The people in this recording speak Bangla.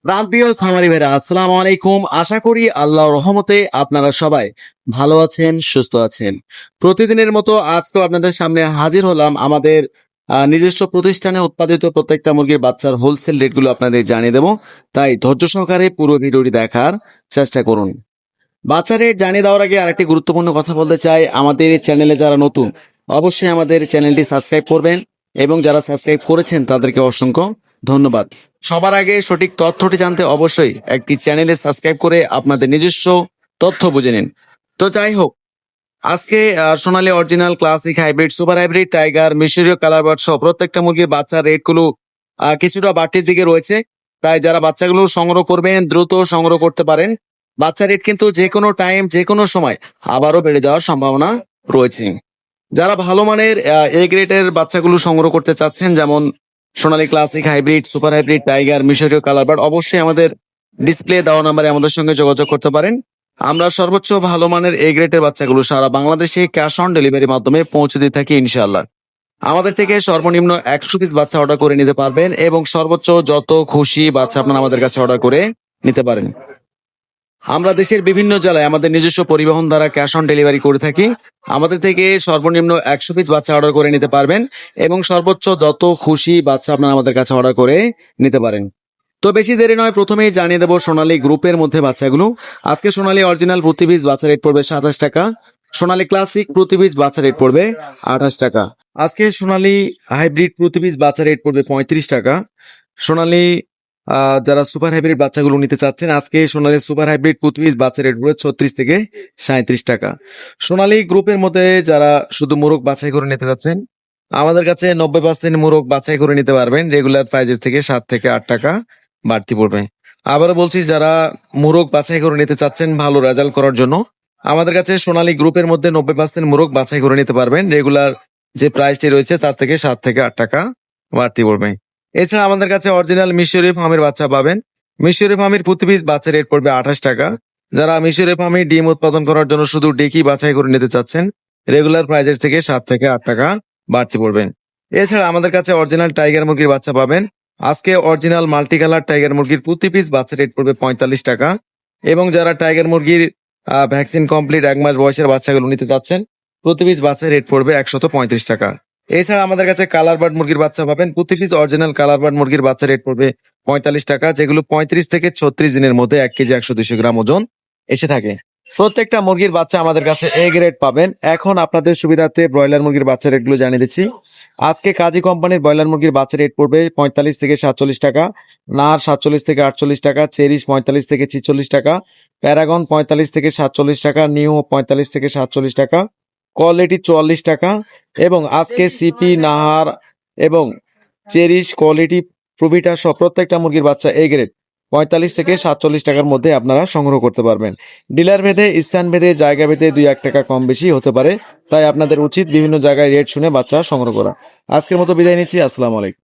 প্রাণপ্রিয় খামারি ভাইরা আসসালামু আলাইকুম। আশা করি আল্লাহর রহমতে আপনারা সবাই ভালো আছেন, সুস্থ আছেন। প্রতিদিনের মতো আজকেও আপনাদের সামনে হাজির হলাম আমাদের নিজস্ব প্রতিষ্ঠানে উৎপাদিত প্রত্যেকটা মুরগির বাচ্চার হোলসেল রেটগুলো আপনাদের জানিয়ে দেব। তাই ধৈর্য সহকারে পুরো ভিডিওটি দেখার চেষ্টা করুন। বাচ্চা রেট জানিয়ে দেওয়ার আগে আরেকটি গুরুত্বপূর্ণ কথা বলতে চাই, আমাদের এই চ্যানেলে যারা নতুন অবশ্যই আমাদের চ্যানেলটি সাবস্ক্রাইব করবেন এবং যারা সাবস্ক্রাইব করেছেন তাদেরকে অসংখ্য ধন্যবাদ। সবার আগে সঠিক তথ্যটি জানতে অবশ্যই একটি চ্যানেলে সাবস্ক্রাইব করে আপনাদের নিজস্ব তথ্য বুঝে নিন। তো যাই হোক, আজকে Sonali original, classic, hybrid, super hybrid, tiger, মিশরীয় কালার বার্ড সহ প্রত্যেকটা মুরগির বাচ্চার রেটগুলো কিছুটা বাড়তির দিকে রয়েছে। তাই যারা বাচ্চাগুলো সংগ্রহ করবেন দ্রুত সংগ্রহ করতে পারেন। বাচ্চা রেট কিন্তু যে কোনো টাইম, যে কোনো সময় আবারও বেড়ে যাওয়ার সম্ভাবনা রয়েছে। যারা ভালো মানের এ গ্রেডের বাচ্চাগুলো সংগ্রহ করতে চাচ্ছেন, যেমন Sonali, classic, hybrid, super hybrid, tiger, মিশরীয় কালার বার্ড, অবশ্যই আমাদের ডিসপ্লে দেওয়া নাম্বারে আমাদের সঙ্গে যোগাযোগ করতে পারেন। আমরা সর্বোচ্চ ভালো মানের এ গ্রেডের বাচ্চাগুলো সারা বাংলাদেশে ক্যাশ অন ডেলিভারির মাধ্যমে পৌঁছে দিয়ে থাকি ইনশাআল্লাহ। আমাদের থেকে সর্বনিম্ন 100 পিস বাচ্চা অর্ডার করে নিতে পারবেন এবং সর্বোচ্চ যত খুশি বাচ্চা আপনারা আমাদের কাছে অর্ডার করে নিতে পারেন। আমরা দেশের বিভিন্ন জেলায় আমাদের নিজস্ব পরিবহন দ্বারা ক্যাশ অন ডেলিভারি করে থাকি। আমাদের থেকে সর্বনিম্ন 100 পিস বাচ্চা অর্ডার করে নিতে পারবেন এবং সর্বোচ্চ যত খুশি বাচ্চা আপনারা আমাদের কাছে অর্ডার করে নিতে পারেন। তো বেশি দেরি নয়, প্রথমেই জানিয়ে দেবো সোনালী গ্রুপের মধ্যে বাচ্চাগুলো। আজকে সোনালী অরিজিনাল প্রতি পিস বাচ্চা রেট পড়বে 27 টাকা। সোনালী ক্লাসিক প্রতি পিস বাচ্চা রেট পড়বে 28 টাকা। আজকে সোনালী হাইব্রিড প্রতি পিস বাচ্চা রেট পড়বে 35 টাকা। সোনালী যারা সুপার হাইব্রিড বাচ্চাগুলো নিতে চাচ্ছেন, আজকে সোনালী সুপার হাইব্রিড প্রতি পিস বাচ্চা রেট পড়বে 36 থেকে 37 টাকা। সোনালী গ্রুপের মধ্যে যারা শুধু মোরগ বাছাই করে নিতে চাচ্ছেন, আমাদের কাছে 90% মোরগ বাছাই করে নিতে পারবেন। রেগুলার প্রাইজের থেকে 7 থেকে 8 টাকা বাড়তি পড়বে। আবারও বলছি, যারা মোরগ বাছাই করে নিতে চাচ্ছেন ভালো রেজাল্ট করার জন্য, আমাদের কাছে সোনালী গ্রুপের মধ্যে 90% মোরগ বাছাই করে নিতে পারবেন। রেগুলার যে প্রাইসটি রয়েছে তার থেকে 7 থেকে 8 টাকা বাড়তি পড়বে। এছাড়া আমাদের কাছে অরিজিনাল মিশরি ফার্মের বাচ্চা পাবেন। মিশরি ফার্মের প্রতি পিস বাচ্চা রেট পড়বে 28 টাকা। যারা মিশরি ফার্মে ডিম উৎপাদন করার জন্য শুধু ডেকি বাছাই করে নিতে চাচ্ছেন, রেগুলার প্রাইজের থেকে 7 থেকে 8 টাকা বাড়তি পড়বেন। এছাড়া আমাদের কাছে অরিজিনাল টাইগার মুরগির বাচ্চা পাবেন। আজকে অরিজিনাল মাল্টি কালার টাইগার মুরগির প্রতি পিস বাচ্চা রেট পড়বে 45 টাকা। এবং যারা টাইগার মুরগির ভ্যাকসিন কমপ্লিট 1 মাস বয়সের বাচ্চাগুলো নিতে চাচ্ছেন, প্রতি পিস বাচ্চা রেট পড়বে 135 টাকা। এছাড়া আমাদের কাছে কালার বার্ড মুরগির বাচ্চা পাবেন। প্রতি পিস অরিজিনাল কালার বার্ড মুরগির বাচ্চা রেট পড়বে 45 টাকা, যেগুলো 35 থেকে 36 দিনের মধ্যে 1 কেজি 100-200 গ্রাম ওজন এসে থাকে। প্রত্যেকটা মুরগির বাচ্চা আমাদের কাছে এ গ্রেড পাবেন। এখন আপনাদের সুবিধার্থে ব্রয়লার মুরগির বাচ্চা রেটগুলো জানিয়ে দিচ্ছি। আজকে কাজী কোম্পানির ব্রয়লার মুরগির বাচ্চা রেট পড়বে 45 থেকে 47 টাকা, নার 47 থেকে 48 টাকা, চেরিশ 45 থেকে 46 টাকা, প্যারাগন 45 থেকে 47 টাকা, নিউ 45 থেকে 47 টাকা, কোয়ালিটি 44 টাকা এবং আজকে সিপি, নাহার এবং চেরিশ, কোয়ালিটি, প্রভিটা সব প্রত্যেকটা মুরগির বাচ্চা এ গ্রেড 45 থেকে 47 টাকার মধ্যে আপনারা সংগ্রহ করতে পারবেন। ডিলার ভেদে, স্থান ভেদে, জায়গা ভেদে 2-1 টাকা কম বেশি হতে পারে, তাই আপনাদের উচিত বিভিন্ন জায়গায় রেট শুনে বাচ্চা সংগ্রহ করা। আজকের মতো বিদায় নিচ্ছি। আসসালামু আলাইকুম।